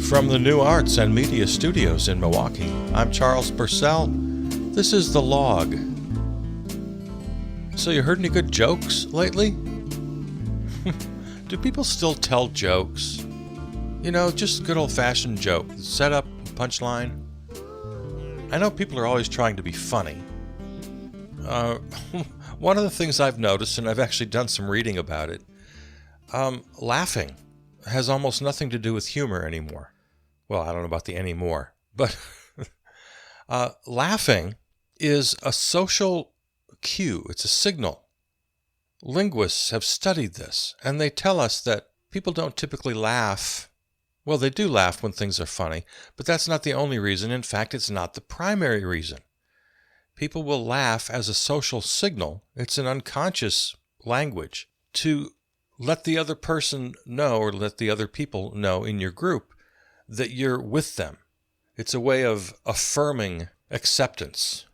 From the New Arts and Media Studios in Milwaukee, I'm Charles Purcell. This is The Log. So you heard any good jokes lately? Do people still tell jokes? You know, just good old-fashioned joke. Setup, punchline. I know people are always trying to be funny. One of the things I've noticed, and I've actually done some reading about it, laughing has almost nothing to do with humor anymore. Well, I don't know about the anymore, but laughing is a social cue. It's a signal. Linguists have studied this, and they tell us that people don't typically laugh. Well, they do laugh when things are funny, but that's not the only reason. In fact, it's not the primary reason. People will laugh as a social signal. It's an unconscious language to let the other person know, or let the other people know in your group, that you're with them. It's a way of affirming acceptance.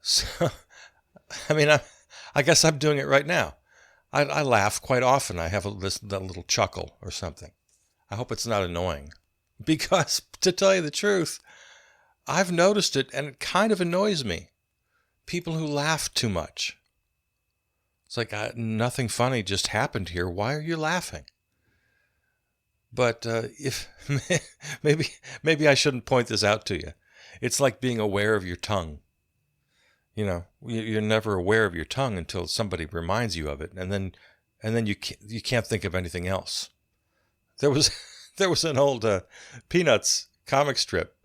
So, I guess I'm doing it right now. I laugh quite often. I have a little chuckle or something. I hope it's not annoying. Because, to tell you the truth, I've noticed it and it kind of annoys me. People who laugh too much. It's like, nothing funny just happened here. Why are you laughing? But if maybe I shouldn't point this out to you. It's like being aware of your tongue. You know, you're never aware of your tongue until somebody reminds you of it, and then you can't think of anything else. There was an old Peanuts comic strip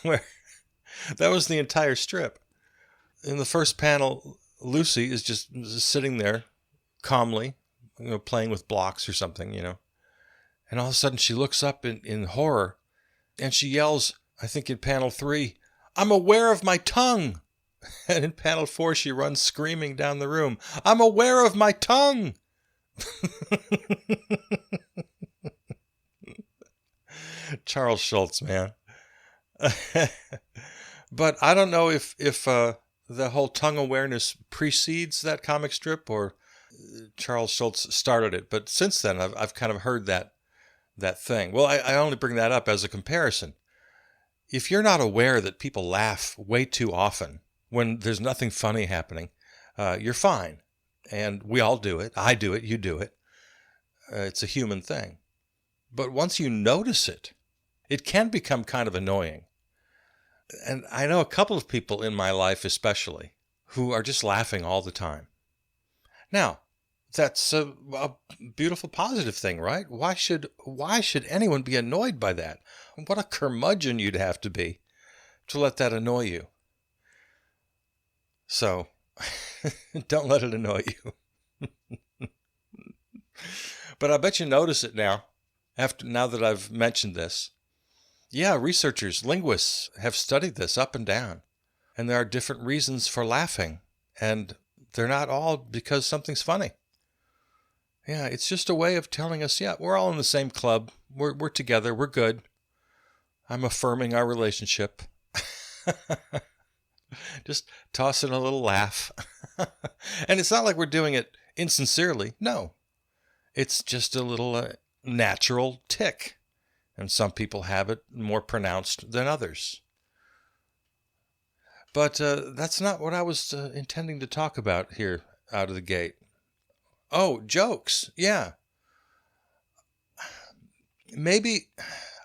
where that was the entire strip. In the first panel, Lucy is just sitting there calmly, playing with blocks or something, And all of a sudden she looks up in horror and she yells, I think in panel 3, "I'm aware of my tongue." And in panel 4, she runs screaming down the room, "I'm aware of my tongue." Charles Schulz, man. But I don't know if the whole tongue awareness precedes that comic strip or Charles Schulz started it. But since then, I've kind of heard that thing. Well, I only bring that up as a comparison. If you're not aware that people laugh way too often when there's nothing funny happening, you're fine. And we all do it. I do it. You do it. It's a human thing. But once you notice it, it can become kind of annoying. And I know a couple of people in my life especially who are just laughing all the time. Now, that's a beautiful, positive thing, right? Why should anyone be annoyed by that? What a curmudgeon you'd have to be to let that annoy you. So, don't let it annoy you. But I bet you notice it now that I've mentioned this. Yeah, researchers, linguists have studied this up and down. And there are different reasons for laughing. And they're not all because something's funny. Yeah, it's just a way of telling us, yeah, we're all in the same club. We're together. We're good. I'm affirming our relationship. Just tossing a little laugh. And it's not like we're doing it insincerely. No. It's just a little natural tick. And some people have it more pronounced than others. But that's not what I was intending to talk about here out of the gate. Oh, jokes. Yeah. Maybe,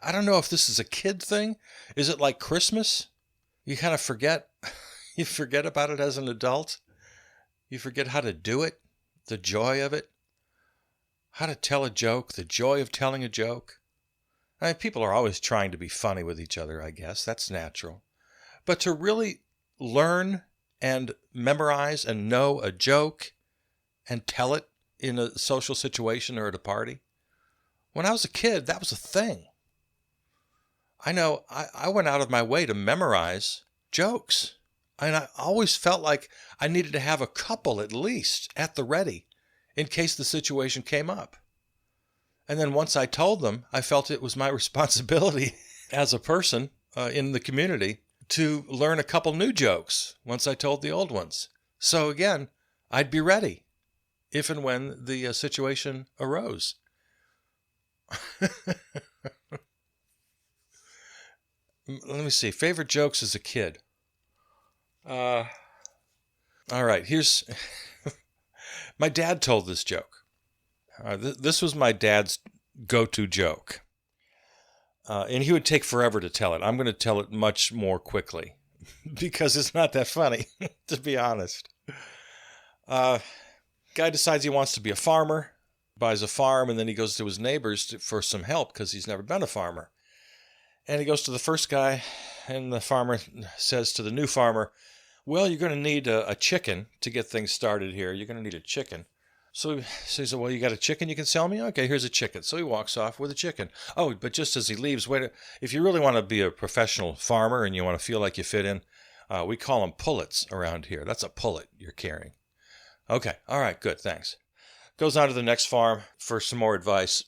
I don't know if this is a kid thing. Is it like Christmas? You kind of forget. You forget about it as an adult. You forget how to do it, the joy of it, how to tell a joke, the joy of telling a joke. I mean, people are always trying to be funny with each other, I guess. That's natural. But to really learn and memorize and know a joke and tell it in a social situation or at a party. When I was a kid, that was a thing. I know I went out of my way to memorize jokes. And I always felt like I needed to have a couple at least at the ready in case the situation came up. And then once I told them, I felt it was my responsibility as a person in the community to learn a couple new jokes once I told the old ones. So again, I'd be ready if and when the situation arose. Let me see. Favorite jokes as a kid. All right, here's... My dad told this joke. This was my dad's go-to joke. And he would take forever to tell it. I'm going to tell it much more quickly because it's not that funny, to be honest. Guy decides he wants to be a farmer, buys a farm, and then he goes to his neighbors for some help because he's never been a farmer. And he goes to the first guy, and the farmer says to the new farmer, well, you're going to need a chicken to get things started here. You're going to need a chicken. So he says, well, you got a chicken you can sell me? Okay, here's a chicken. So he walks off with a chicken. Oh, but just as he leaves, wait, if you really want to be a professional farmer and you want to feel like you fit in, we call them pullets around here. That's a pullet you're carrying. Okay, all right, good, thanks. Goes on to the next farm for some more advice.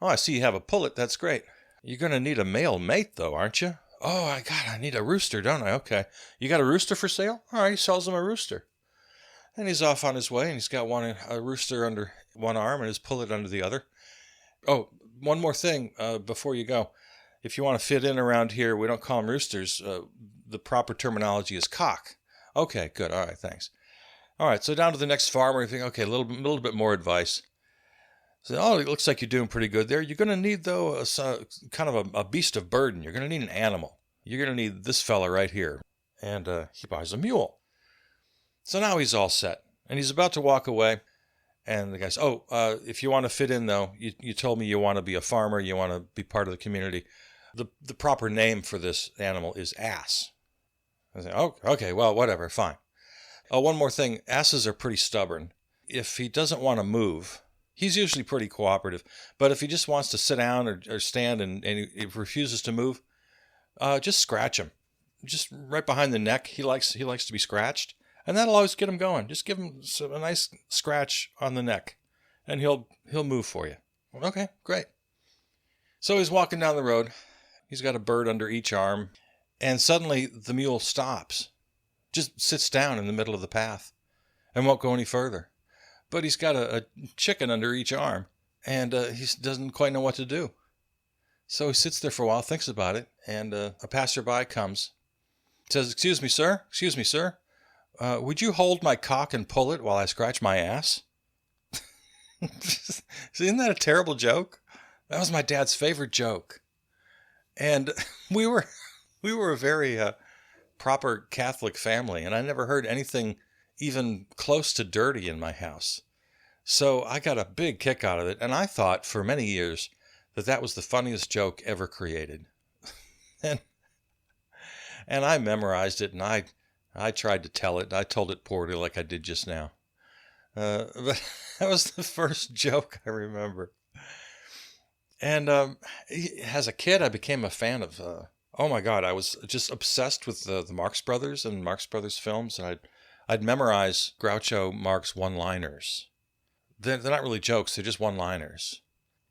Oh, I see you have a pullet. That's great. You're going to need a male mate, though, aren't you? Oh, I need a rooster, don't I? Okay. You got a rooster for sale? All right, he sells him a rooster. And he's off on his way, and he's got a rooster under one arm and his pullet under the other. Oh, one more thing before you go. If you want to fit in around here, we don't call them roosters. The proper terminology is cock. Okay, good. All right, thanks. All right, so down to the next farmer. You think, okay, a little bit more advice. So, oh, it looks like you're doing pretty good there. You're going to need, though, kind of a beast of burden. You're going to need an animal. You're going to need this fella right here. And he buys a mule. So now he's all set. And he's about to walk away. And the guy says, if you want to fit in, though, you told me you want to be a farmer. You want to be part of the community. The proper name for this animal is ass. I say, oh, okay, well, whatever, fine. Oh, one more thing. Asses are pretty stubborn. If he doesn't want to move... He's usually pretty cooperative, but if he just wants to sit down or stand and he refuses to move, just scratch him. Just right behind the neck. He likes to be scratched, and that'll always get him going. Just give him a nice scratch on the neck, and he'll move for you. Okay, great. So he's walking down the road. He's got a bird under each arm, and suddenly the mule stops, just sits down in the middle of the path, and won't go any further. But he's got a chicken under each arm, and he doesn't quite know what to do. So he sits there for a while, thinks about it, and a passerby comes, says, excuse me, sir, would you hold my cock and pull it while I scratch my ass? Isn't that a terrible joke? That was my dad's favorite joke. And we were a very proper Catholic family, and I never heard anything even close to dirty in my house. So I got a big kick out of it, and I thought for many years that was the funniest joke ever created. and I memorized it, and I tried to tell it. I told it poorly like I did just now. But that was the first joke I remember. And as a kid, I became a fan of, oh my God, I was just obsessed with the Marx Brothers and Marx Brothers films, and I'd memorize Groucho Marx one-liners. They're not really jokes; they're just one-liners.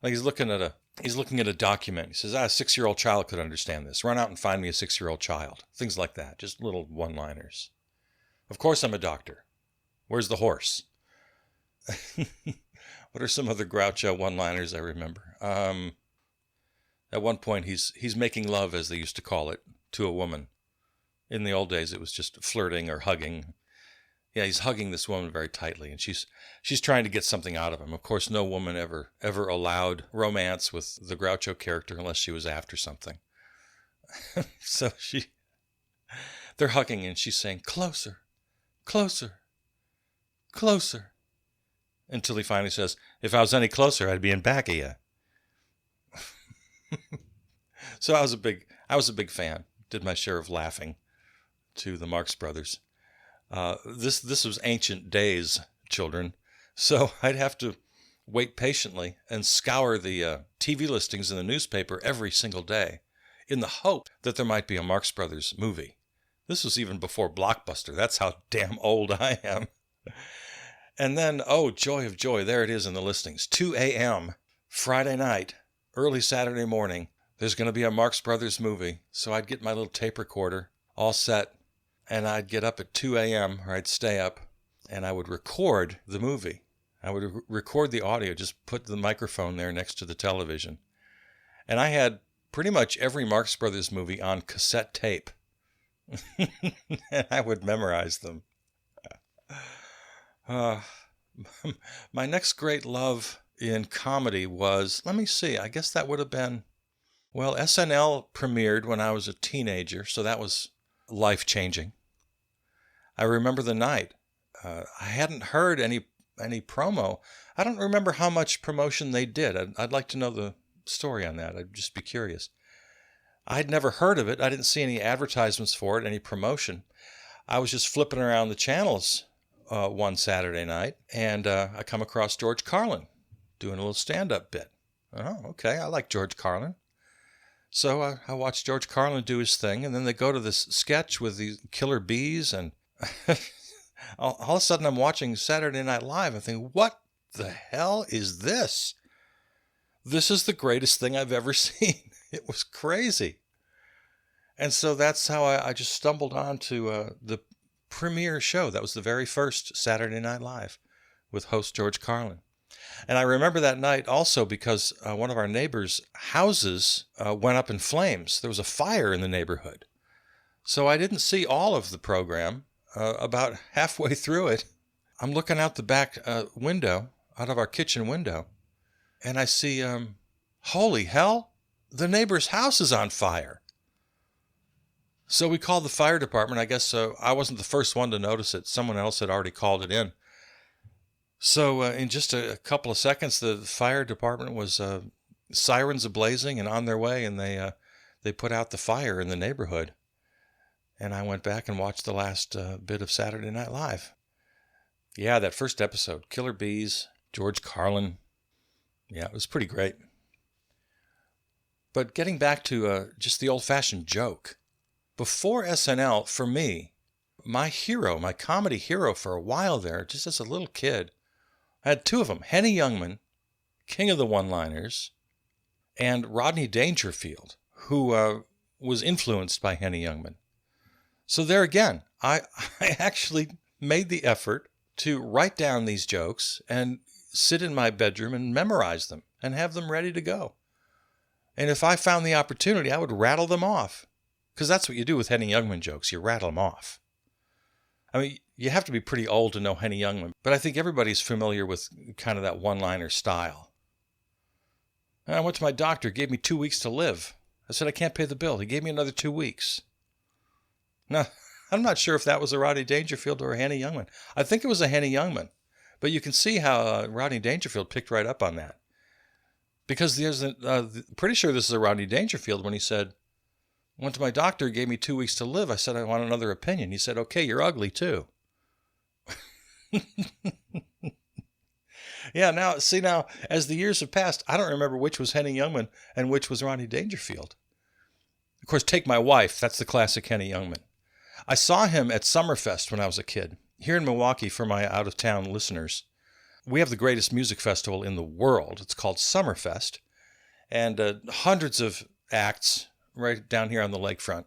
Like he's looking at a document. He says, "A 6-year-old child could understand this. Run out and find me a 6-year-old child." Things like that, just little one-liners. Of course, I'm a doctor. Where's the horse? What are some other Groucho one-liners I remember? At one point, he's making love, as they used to call it, to a woman. In the old days, it was just flirting or hugging. Yeah, he's hugging this woman very tightly, and she's trying to get something out of him. Of course, no woman ever allowed romance with the Groucho character unless she was after something. So they're hugging, and she's saying, "Closer, closer, closer," until he finally says, "If I was any closer, I'd be in back of you." So I was a big fan. Did my share of laughing to the Marx Brothers. This was ancient days, children, so I'd have to wait patiently and scour the TV listings in the newspaper every single day in the hope that there might be a Marx Brothers movie. This was even before Blockbuster. That's how damn old I am. And then, oh, joy of joy, there it is in the listings. 2 a.m., Friday night, early Saturday morning, there's going to be a Marx Brothers movie. So I'd get my little tape recorder all set, and I'd get up at 2 a.m., or I'd stay up, and I would record the movie. I would record the audio, just put the microphone there next to the television. And I had pretty much every Marx Brothers movie on cassette tape. And I would memorize them. My next great love in comedy was, let me see, I guess that would have been, well, SNL premiered when I was a teenager, so that was life-changing. I remember the night. I hadn't heard any promo. I don't remember how much promotion they did. I'd like to know the story on that. I'd just be curious. I'd never heard of it. I didn't see any advertisements for it, any promotion. I was just flipping around the channels one Saturday night, and I come across George Carlin doing a little stand-up bit. Oh, okay, I like George Carlin. So I watched George Carlin do his thing, and then they go to this sketch with these killer bees, and all of a sudden I'm watching Saturday Night Live and think, what the hell is this? This is the greatest thing I've ever seen. It was crazy. And so that's how I just stumbled onto the premiere show. That was the very first Saturday Night Live with host George Carlin. And I remember that night also because one of our neighbors' houses went up in flames. There was a fire in the neighborhood. So I didn't see all of the program. About halfway through it, I'm looking out the back window, out of our kitchen window, and I see, holy hell, the neighbor's house is on fire. So we called the fire department. I guess I wasn't the first one to notice it. Someone else had already called it in. So in just a couple of seconds, the fire department was sirens ablazing and on their way, and they put out the fire in the neighborhood. And I went back and watched the last bit of Saturday Night Live. Yeah, that first episode, Killer Bees, George Carlin. Yeah, it was pretty great. But getting back to just the old-fashioned joke. Before SNL, for me, my hero, my comedy hero for a while there, just as a little kid, I had two of them, Henny Youngman, king of the one-liners, and Rodney Dangerfield, who was influenced by Henny Youngman. So there again, I actually made the effort to write down these jokes and sit in my bedroom and memorize them and have them ready to go. And if I found the opportunity, I would rattle them off. Because that's what you do with Henny Youngman jokes. You rattle them off. I mean, you have to be pretty old to know Henny Youngman, but I think everybody's familiar with kind of that one-liner style. I went to my doctor, gave me 2 weeks to live. I said, I can't pay the bill. He gave me another 2 weeks. Now, I'm not sure if that was a Rodney Dangerfield or a Henny Youngman. I think it was a Henny Youngman. But you can see how Rodney Dangerfield picked right up on that. Because there's pretty sure this is a Rodney Dangerfield when he said, went to my doctor, gave me 2 weeks to live. I said, I want another opinion. He said, okay, you're ugly too. Yeah, now, as the years have passed, I don't remember which was Henny Youngman and which was Rodney Dangerfield. Of course, Take My Wife, that's the classic Henny Youngman. I saw him at Summerfest when I was a kid. Here in Milwaukee, for my out-of-town listeners, we have the greatest music festival in the world. It's called Summerfest, and hundreds of acts right down here on the lakefront.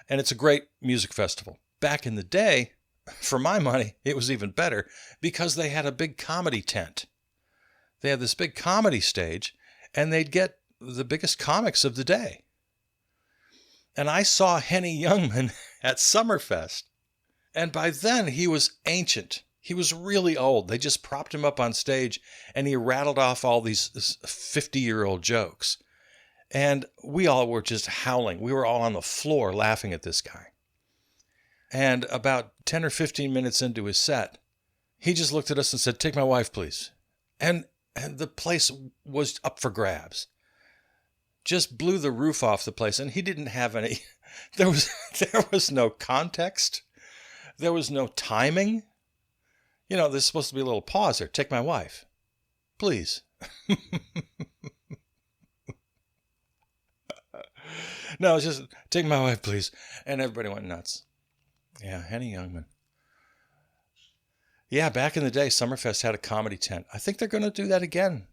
And it's a great music festival. Back in the day, for my money, it was even better because they had a big comedy tent. They had this big comedy stage, and they'd get the biggest comics of the day. And I saw Henny Youngman at Summerfest. And by then, he was ancient. He was really old. They just propped him up on stage, and he rattled off all these 50-year-old jokes. And we all were just howling. We were all on the floor laughing at this guy. And about 10 or 15 minutes into his set, he just looked at us and said, "Take my wife, please." And the place was up for grabs. Just blew the roof off the place. And he didn't have any, there was no context. There was no timing. You know, there's supposed to be a little pause there. "Take my wife, please." No, it's just, "Take my wife, please." And everybody went nuts. Yeah, Henny Youngman. Yeah, back in the day, Summerfest had a comedy tent. I think they're going to do that again.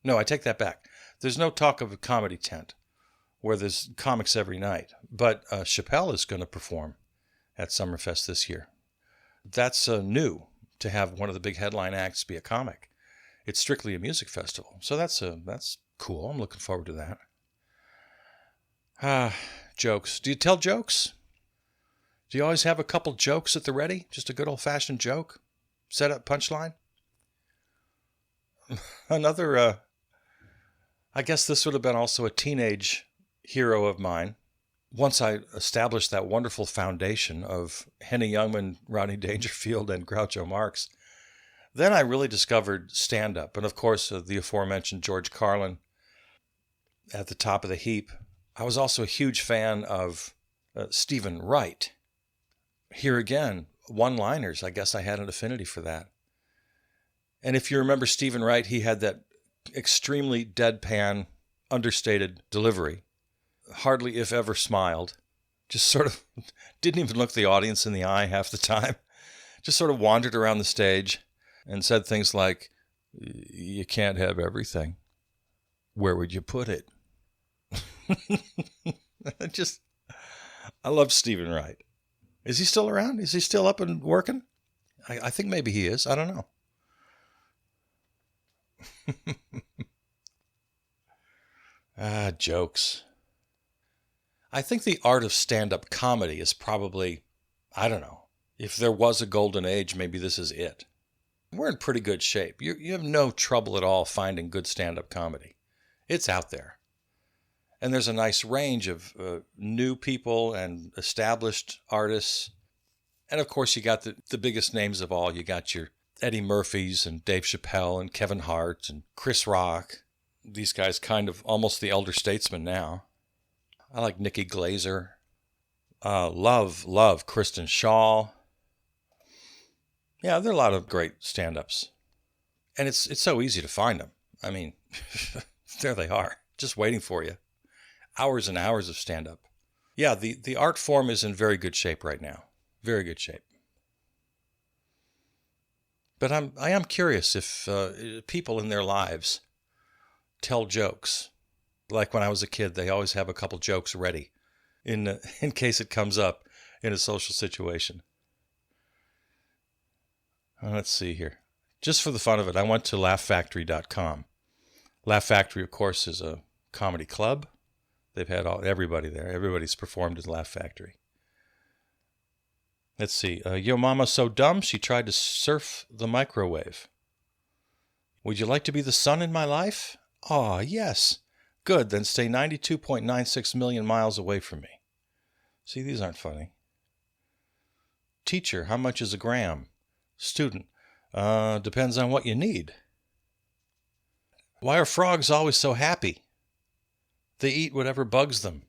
No, I take that back. There's no talk of a comedy tent. where there's comics every night. But Chappelle is going to perform at Summerfest this year. That's new, to have one of the big headline acts be a comic. It's strictly a music festival. So that's cool. I'm looking forward to that. Jokes. Do you tell jokes? Do you always have a couple jokes at the ready? Just a good old-fashioned joke? Set up punchline? Another, I guess this would have been also a teenage hero of mine. Once I established that wonderful foundation of Henny Youngman, Rodney Dangerfield, and Groucho Marx, then I really discovered stand-up. And of course, the aforementioned George Carlin at the top of the heap. I was also a huge fan of Stephen Wright. Here again, one-liners. I guess I had an affinity for that. And if you remember Stephen Wright, he had that extremely deadpan, understated delivery. Hardly, if ever, smiled. Just sort of didn't even look the audience in the eye half the time. Just sort of wandered around the stage and said things like, "You can't have everything. Where would you put it?" I love Stephen Wright. Is he still around? Is he still up and working? I think maybe he is. I don't know. Jokes. I think the art of stand-up comedy is probably, I don't know, if there was a golden age, maybe this is it. We're in pretty good shape. You have no trouble at all finding good stand-up comedy. It's out there. And there's a nice range of new people and established artists. And of course, you got the biggest names of all. You got your Eddie Murphys and Dave Chappelle and Kevin Hart and Chris Rock. These guys kind of almost the elder statesmen now. I like Nikki Glaser. Love Kristen Shaw. Yeah, there are a lot of great stand-ups. And it's so easy to find them. I mean, there they are, just waiting for you. Hours and hours of stand-up. Yeah, the art form is in very good shape right now. Very good shape. But I am curious if people in their lives tell jokes. Like when I was a kid, they always have a couple jokes ready in case it comes up in a social situation. Let's see here. Just for the fun of it, I went to laughfactory.com. Laugh Factory, of course, is a comedy club. They've had everybody there. Everybody's performed at Laugh Factory. Let's see. Yo mama's so dumb, she tried to surf the microwave. Would you like to be the sun in my life? Aw, yes. Good, then stay 92.96 million miles away from me. See, these aren't funny. Teacher, how much is a gram? Student, depends on what you need. Why are frogs always so happy? They eat whatever bugs them.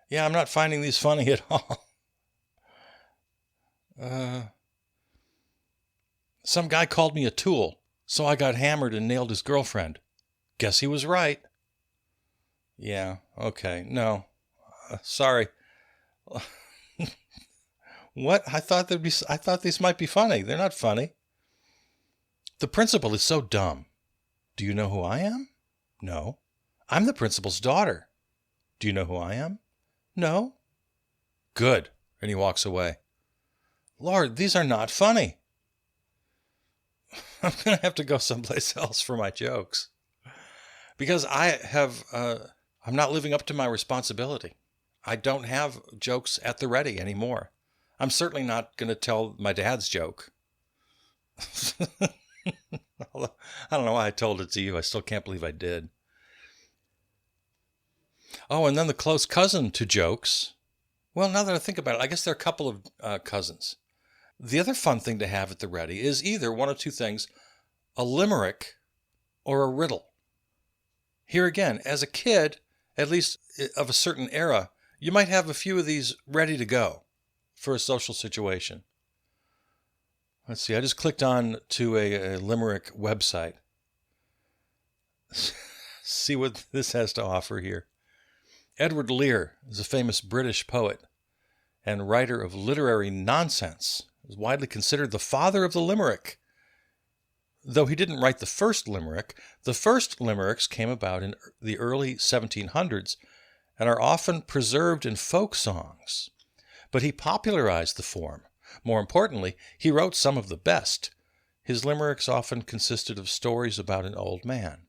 Yeah, I'm not finding these funny at all. Some guy called me a tool, so I got hammered and nailed his girlfriend. Guess he was right. Yeah, okay, no. Sorry. What? I thought these might be funny. They're not funny. The principal is so dumb. Do you know who I am? No. I'm the principal's daughter. Do you know who I am? No. Good. And he walks away. Lord, these are not funny. I'm going to have to go someplace else for my jokes. Because I'm not living up to my responsibility. I don't have jokes at the ready anymore. I'm certainly not going to tell my dad's joke. I don't know why I told it to you. I still can't believe I did. Oh, and then the close cousin to jokes. Well, now that I think about it, I guess there are a couple of cousins. The other fun thing to have at the ready is either one of two things, a limerick or a riddle. Here again, as a kid, at least of a certain era, you might have a few of these ready to go for a social situation. Let's see, I just clicked on to a limerick website. See what this has to offer here. Edward Lear is a famous British poet and writer of literary nonsense. He is widely considered the father of the limerick. Though he didn't write the first limerick, the first limericks came about in the early 1700s and are often preserved in folk songs. But he popularized the form. More importantly, he wrote some of the best. His limericks often consisted of stories about an old man.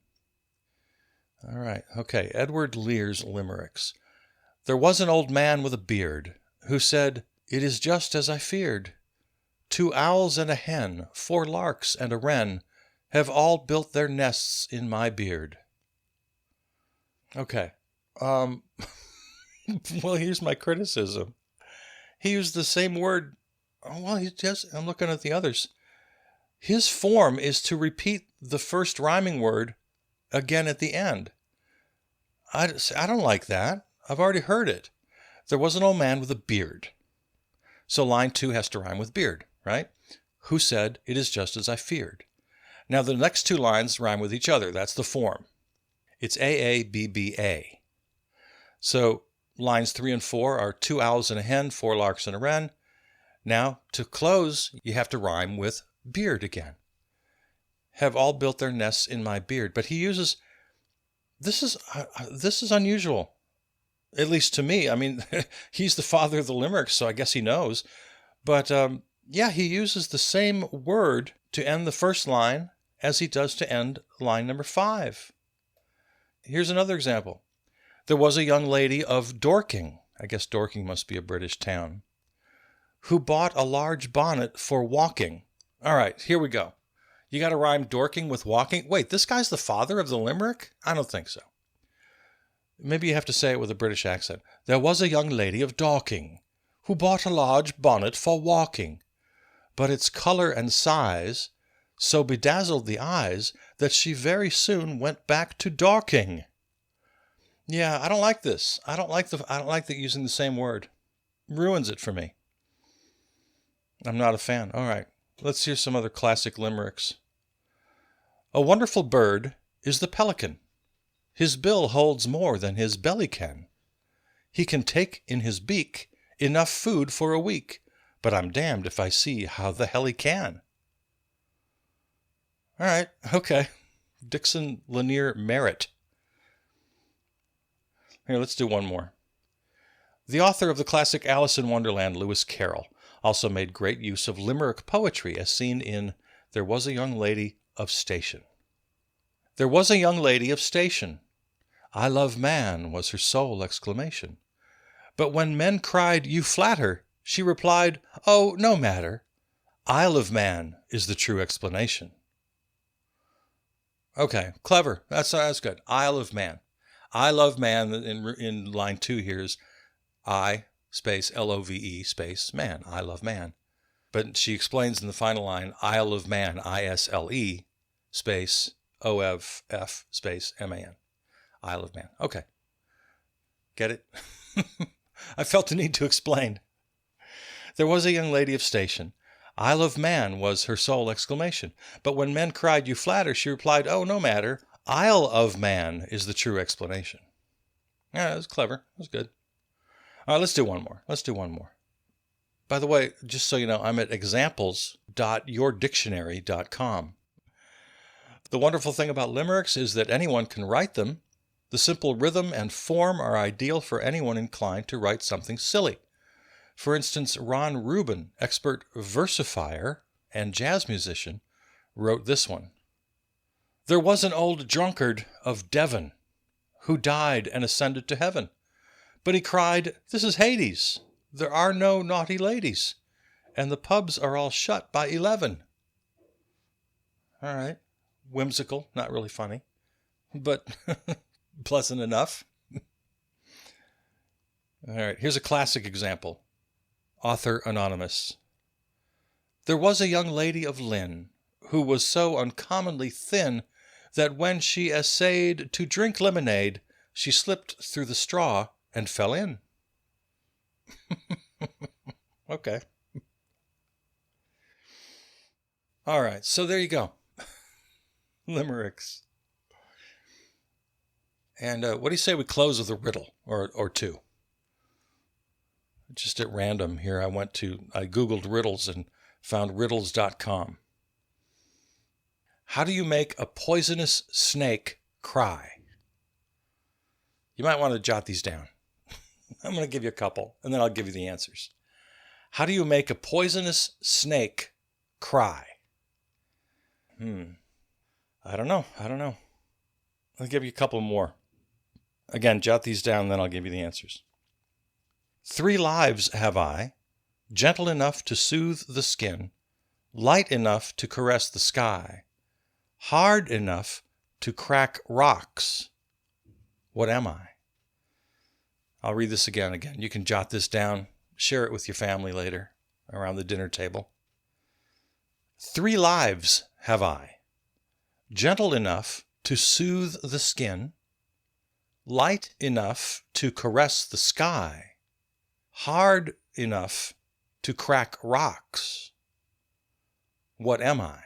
All right, okay, Edward Lear's limericks. There was an old man with a beard who said, "It is just as I feared. 2 owls and a hen, 4 larks and a wren have all built their nests in my beard." Okay. Well, here's my criticism. He used the same word. Well, I'm looking at the others. His form is to repeat the first rhyming word again at the end. I don't like that. I've already heard it. There was an old man with a beard. So line 2 has to rhyme with beard, right? Who said, "It is just as I feared." Now the next 2 lines rhyme with each other. That's the form. It's AABBA. So lines 3 and 4 are 2 owls and a hen, 4 larks and a wren. Now to close, you have to rhyme with beard again. Have all built their nests in my beard. But he uses, this is unusual, at least to me. I mean, he's the father of the limericks, so I guess he knows. But yeah, he uses the same word to end the first line as he does to end line number 5. Here's another example. There was a young lady of Dorking, I guess Dorking must be a British town, who bought a large bonnet for walking. All right, here we go. You got to rhyme Dorking with walking. Wait, this guy's the father of the limerick? I don't think so. Maybe you have to say it with a British accent. There was a young lady of Dorking who bought a large bonnet for walking, but its color and size so bedazzled the eyes that she very soon went back to Dorking. Yeah, I don't like this. I don't like that using the same word. Ruins it for me. I'm not a fan. All right, let's hear some other classic limericks. A wonderful bird is the pelican. His bill holds more than his belly can. He can take in his beak enough food for a week, but I'm damned if I see how the hell he can. All right, okay. Dixon Lanier Merritt. Here, let's do one more. The author of the classic Alice in Wonderland, Lewis Carroll, also made great use of limerick poetry as seen in There Was a Young Lady of Station. There was a young lady of station. I love man was her sole exclamation. But when men cried, you flatter, she replied, oh, no matter. Isle of Man is the true explanation. Okay, clever. That's good. Isle of Man. I love man in line 2 here is I space Love space man. I love man. But she explains in the final line, Isle of Man, ISLE space OF space MAN. Isle of Man. Okay. Get it? I felt the need to explain. There was a young lady of station. Isle of Man was her sole exclamation. But when men cried, you flatter, she replied, oh, no matter. Isle of Man is the true explanation. Yeah, that was clever. That was good. All right, let's do one more. By the way, just so you know, I'm at examples.yourdictionary.com. The wonderful thing about limericks is that anyone can write them. The simple rhythm and form are ideal for anyone inclined to write something silly. For instance, Ron Rubin, expert versifier and jazz musician, wrote this one. There was an old drunkard of Devon who died and ascended to heaven. But he cried, this is Hades. There are no naughty ladies, and the pubs are all shut by 11. All right. Whimsical, not really funny, but pleasant enough. All right, here's a classic example. Author anonymous. There was a young lady of Lynn who was so uncommonly thin that when she essayed to drink lemonade, she slipped through the straw and fell in. Okay. All right, so there you go. Limericks. And what do you say we close with a riddle or two? Just at random here, I Googled riddles and found riddles.com. How do you make a poisonous snake cry? You might want to jot these down. I'm going to give you a couple, and then I'll give you the answers. How do you make a poisonous snake cry? I don't know. I'll give you a couple more. Again, jot these down, then I'll give you the answers. 3 lives have I, gentle enough to soothe the skin, light enough to caress the sky, hard enough to crack rocks. What am I? I'll read this again. You can jot this down, share it with your family later around the dinner table. 3 lives have I, gentle enough to soothe the skin, light enough to caress the sky, hard enough to crack rocks. What am I?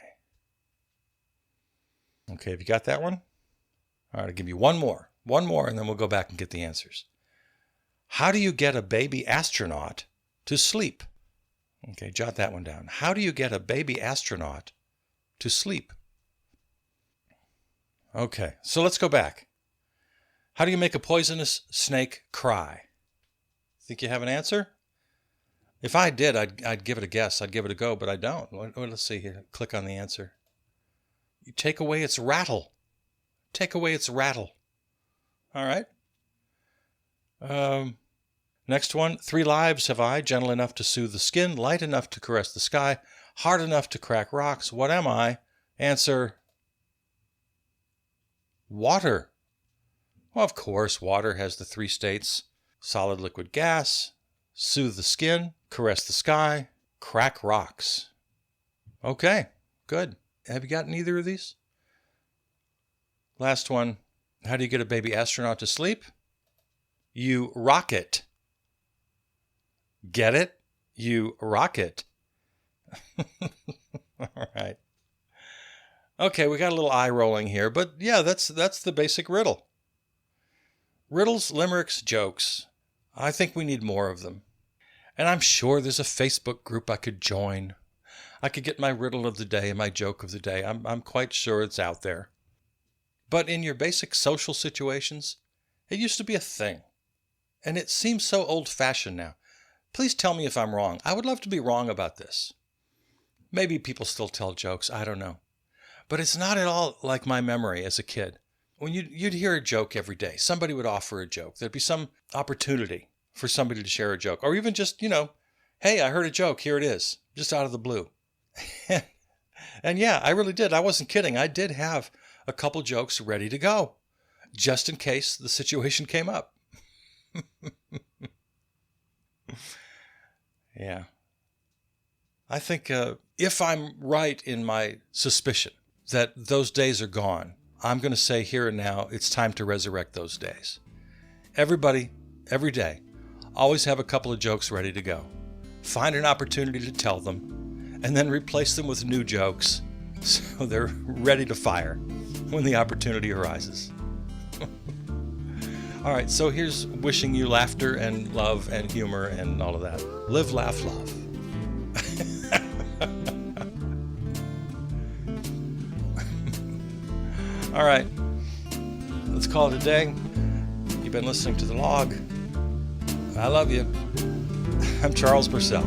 Okay, have you got that one? All right, I'll give you one more, and then we'll go back and get the answers. How do you get a baby astronaut to sleep? Okay, jot that one down. How do you get a baby astronaut to sleep? Okay, so let's go back. How do you make a poisonous snake cry? Think you have an answer? If I did, I'd give it a guess. I'd give it a go, but I don't. Let's see here. Click on the answer. You take away its rattle. Take away its rattle. All right. Next one. 3 lives have I, gentle enough to soothe the skin, light enough to caress the sky, hard enough to crack rocks. What am I? Answer: water. Well, of course, water has the 3 states: solid, liquid, gas, soothe the skin, caress the sky, crack rocks. Okay, good. Have you gotten either of these? Last one. How do you get a baby astronaut to sleep? You rock it. Get it? You rock it. All right. Okay, we got a little eye rolling here, but yeah, that's the basic riddle. Riddles, limericks, jokes. I think we need more of them. And I'm sure there's a Facebook group I could join. I could get my riddle of the day and my joke of the day. I'm quite sure it's out there. But in your basic social situations, it used to be a thing. And it seems so old-fashioned now. Please tell me if I'm wrong. I would love to be wrong about this. Maybe people still tell jokes. I don't know. But it's not at all like my memory as a kid. When you'd hear a joke every day, somebody would offer a joke. There'd be some opportunity for somebody to share a joke. Or even just, hey, I heard a joke. Here it is. Just out of the blue. And yeah, I really did. I wasn't kidding. I did have a couple jokes ready to go, just in case the situation came up. Yeah. I think if I'm right in my suspicion that those days are gone, I'm going to say here and now, it's time to resurrect those days. Everybody, every day, always have a couple of jokes ready to go. Find an opportunity to tell them, and then replace them with new jokes so they're ready to fire when the opportunity arises. All right, so here's wishing you laughter and love and humor and all of that. Live, laugh, love. All right, let's call it a day. You've been listening to The Log. I love you. I'm Charles Purcell.